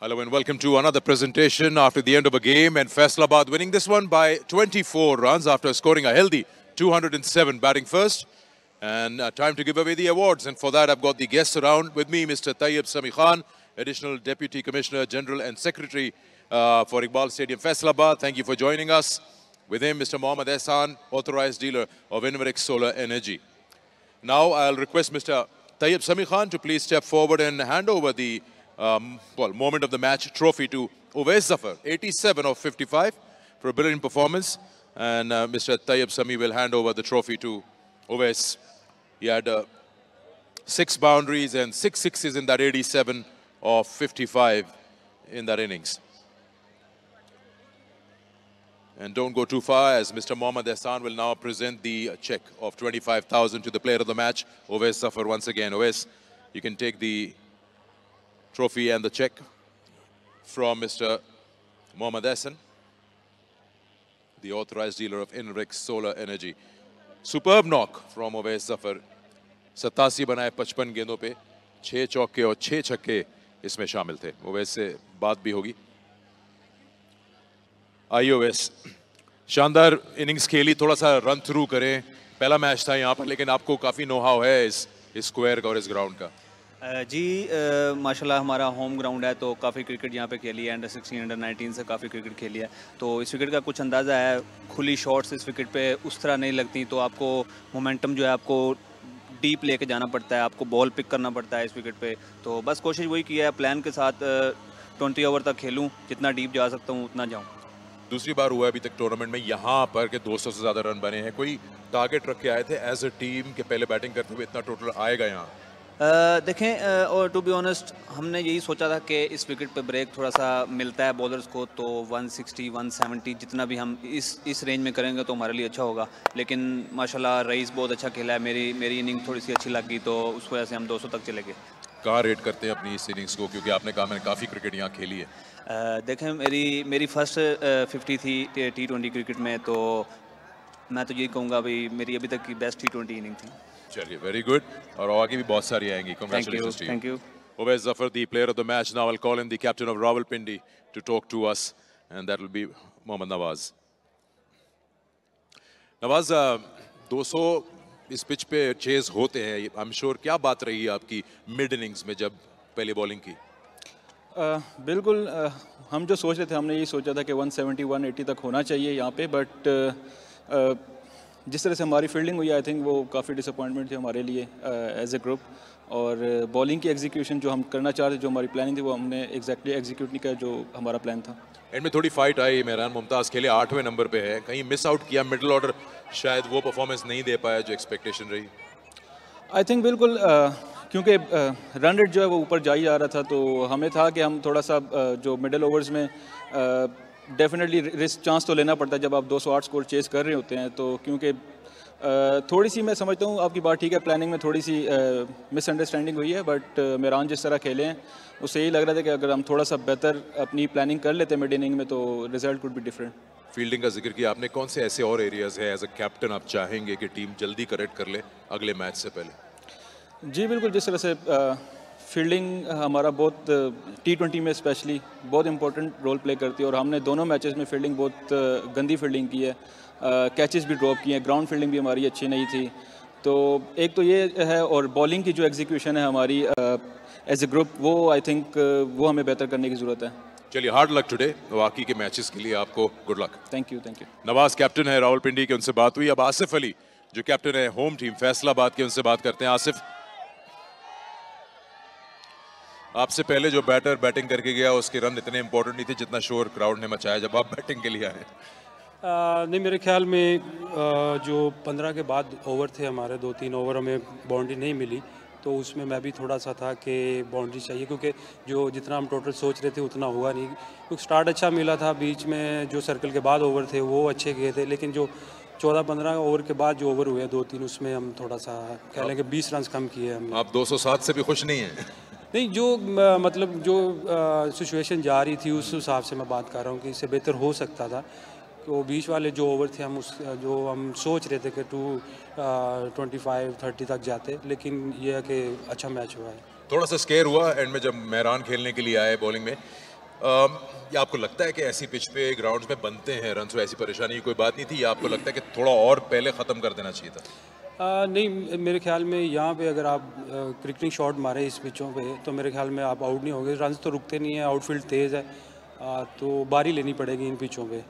Hello and welcome to another presentation after the end of a game, and Faisalabad winning this one by 24 runs after scoring a healthy 207 batting first. And time to give away the awards, and for that I've got the guests around with me, Mr. Tayyib Sami Khan, Additional Deputy Commissioner General and Secretary for Iqbal Stadium, Faisalabad. Thank you for joining us. With him, Mr. Mohammad Ehsan, Authorized Dealer of Inverex Solar Energy. Now I'll request Mr. Tayyib Sami Khan to please step forward and hand over the moment of the match trophy to Uwais Zafar, 87 of 55 for a brilliant performance. And Mr. Tayyib Sami will hand over the trophy to Uwais. He had 6 boundaries and 6 sixes in that 87 of 55 in that innings. And don't go too far, as Mr. Mohammad Ehsan will now present the check of 25,000 to the player of the match, Uwais Zafar, once again. Uwais, you can take the trophy and the check from Mr. Mohammad Ehsan, the authorized dealer of Inverex Solar Energy. Superb knock from Uwais Zafar. 87 बनाए 55 गेंदों पे, 6 चौके और 6 छक्के इसमें शामिल थे. उवैस से बात भी होगी. आइए उवैस, शानदार इनिंग्स खेली, थोड़ा सा रन थ्रू करें. पहला मैच था यहाँ पर, लेकिन आपको काफ़ी नो हाउ है इस स्क्वायर का और इस ग्राउंड का. जी माशाल्लाह हमारा होम ग्राउंड है, तो काफ़ी क्रिकेट यहाँ पे खेली है. अंडर 16 अंडर 19 से काफ़ी क्रिकेट खेली है, तो इस विकेट का कुछ अंदाज़ा है. खुली शॉट्स इस विकेट पे उस तरह नहीं लगती, तो आपको मोमेंटम जो है आपको डीप लेके जाना पड़ता है, आपको बॉल पिक करना पड़ता है इस विकेट पे. तो बस कोशिश वही की है, प्लान के साथ 20 ओवर तक खेलूँ, जितना डीप जा सकता हूँ उतना जाऊँ. दूसरी बार हुआ अभी तक टूर्नामेंट में यहाँ पर के 200 से ज़्यादा रन बने हैं. कोई टारगेट रख के आए थे एज अ टीम के पहले बैटिंग करते हुए इतना टोटल आएगा यहाँ? देखें, और टू बी ऑनेस्ट हमने यही सोचा था कि इस विकेट पे ब्रेक थोड़ा सा मिलता है बॉलर्स को, तो 160 170 जितना भी हम इस रेंज में करेंगे तो हमारे लिए अच्छा होगा. लेकिन माशाल्लाह रईस बहुत अच्छा खेला है, मेरी इनिंग थोड़ी सी अच्छी लगी, तो उस वजह से हम 200 तक चले गए. कहाँ रेट करते हैं अपनी इस इनिंग्स को, क्योंकि आपने कहा मैंने काफ़ी क्रिकेट यहाँ खेली है? देखें, मेरी फर्स्ट 50 थी T20 क्रिकेट में, तो मैं तो यही कहूँगा भाई मेरी अभी तक की बेस्ट T20 इनिंग थी. चलिए, वेरी गुड, और आगे भी बहुत सारी आएंगी. Congratulations to you. Thank you. Uwais Zafar, the player of the match. Now I'll call in the captain of Rawalpindi to talk to us, and that will be Mohammad Nawaz. Nawaz, 200 इस pitch पे chase होते हैं. I'm sure क्या बात रही है आपकी mid innings में जब पहले बॉलिंग की? बिल्कुल, हम जो सोच रहे थे हमने यही सोचा था कि 170 180 तक होना चाहिए यहाँ पे, बट जिस तरह से हमारी फील्डिंग हुई आई थिंक वो काफ़ी डिसअपॉइंटमेंट थी हमारे लिए एज ए ग्रुप. और बॉलिंग की एग्जीक्यूशन जो हम करना चाह रहे थे, जो हमारी प्लानिंग थी, वो हमने एग्जैक्टली एग्जीक्यूट नहीं किया जो हमारा प्लान था. एंड में थोड़ी फाइट आई. मेहरान मुमताज़ खेले 8वें नंबर पे है, कहीं मिस आउट किया मिडिल ऑर्डर, शायद वो परफॉर्मेंस नहीं दे पाया जो एक्सपेक्टेशन रही. आई थिंक बिल्कुल, क्योंकि रन रेट जो है वो ऊपर जा ही आ रहा था, तो हमें था कि हम थोड़ा सा जो मिडिल ओवर्स में डेफिनेटली रिस्क चांस तो लेना पड़ता है जब आप 208 स्कोर चेस कर रहे होते हैं. तो क्योंकि थोड़ी सी मैं समझता हूँ आपकी बात ठीक है, प्लानिंग में थोड़ी सी मिसअंडरस्टैंडिंग हुई है, बट मेहरान जिस तरह खेले हैं उससे यही लग रहा था कि अगर हम थोड़ा सा बेहतर अपनी प्लानिंग कर लेते मिड इनिंग में तो result could be different. Fielding का जिक्र किया आपने, कौन से ऐसे और एरियाज है एज अ कैप्टन आप चाहेंगे कि टीम जल्दी करेक्ट कर ले अगले मैच से पहले? जी बिल्कुल, जिस तरह से फील्डिंग हमारा बहुत T20 में स्पेशली बहुत इंपॉर्टेंट रोल प्ले करती है, और हमने दोनों मैचेस में फील्डिंग बहुत गंदी फील्डिंग की है, कैचेस भी ड्रॉप किए हैं, ग्राउंड फील्डिंग भी हमारी अच्छी नहीं थी. तो एक तो ये है, और बॉलिंग की जो एग्जीक्यूशन है हमारी एज ए ग्रुप, वो आई थिंक वो हमें बेहतर करने की ज़रूरत है. चलिए, हार्ड लक टुडे, बाकी के मैचेस के लिए आपको good luck. Thank you. Nawaz captain है रावलपिंडी के, उनसे बात हुई. अब आसिफ अली जो कैप्टन है होम टीम फैसलाबाद के, उनसे बात करते हैं. आसिफ, आपसे पहले जो बैटर बैटिंग करके गया उसके रन इतने इंपॉर्टेंट नहीं थे जितना शोर क्राउड ने मचाया जब आप बैटिंग के लिए आए. नहीं, मेरे ख्याल में जो 15 के बाद ओवर थे हमारे, 2-3 ओवर हमें बाउंड्री नहीं मिली, तो उसमें मैं भी थोड़ा सा था कि बाउंड्री चाहिए, क्योंकि जो जितना हम टोटल सोच रहे थे उतना हुआ नहीं. क्योंकि स्टार्ट अच्छा मिला था, बीच में जो सर्कल के बाद ओवर थे वो अच्छे गए थे, लेकिन जो 14-15 ओवर के बाद जो ओवर हुए 2-3, उसमें हम थोड़ा सा कह लें कि 20 रन कम किए हम. आप 207 से भी खुश नहीं हैं? नहीं, जो मतलब जो सिचुएशन जा रही थी उस हिसाब से मैं बात कर रहा हूँ कि इससे बेहतर हो सकता था. तो बीच वाले जो ओवर थे जो हम सोच रहे थे कि 25-30 तक जाते, लेकिन यह है कि अच्छा मैच हुआ है. थोड़ा सा स्केयर हुआ एंड में जब मेहरान खेलने के लिए आए बॉलिंग में, या आपको लगता है कि ऐसी पिच पे ग्राउंड्स में बनते हैं रन, तो ऐसी परेशानी की कोई बात नहीं थी, या आपको लगता है कि थोड़ा और पहले ख़त्म कर देना चाहिए था? नहीं, मेरे ख्याल में यहाँ पे अगर आप क्रिकेटिंग शॉट मारे इस पिचों पे तो मेरे ख्याल में आप आउट नहीं होंगे। रन तो रुकते नहीं है, आउटफील्ड तेज़ है, तो बारी लेनी पड़ेगी इन पिचों पे।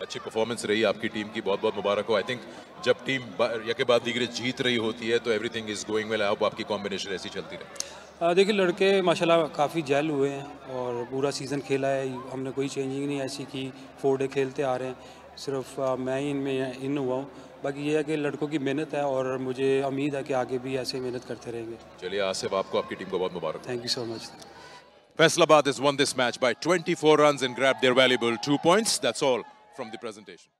अच्छी परफॉर्मेंस रही आपकी टीम की, बहुत बहुत मुबारक हो। आई थिंक जब टीम यके बाद दीगरे जीत रही होती है तो everything is going well. I hope आपकी कॉम्बिनेशन ऐसी चलती रहे। देखिए, लड़के माशाल्लाह काफ़ी जेल हुए हैं और पूरा सीज़न खेला है, हमने कोई चेंजिंग नहीं ऐसी की। 4 डे खेलते आ रहे हैं, सिर्फ मैं ही इनमें इन हुआ हूँ। बाकी ये है कि लड़कों की मेहनत है और मुझे उम्मीद है कि आगे भी ऐसे मेहनत करते रहेंगे। चलिए आसिफ, आपको आपकी टीम को बहुत मुबारक। Thank you so much. Faisalabad has won this match by 24 runs and grabbed their valuable 2 points. That's all from the presentation.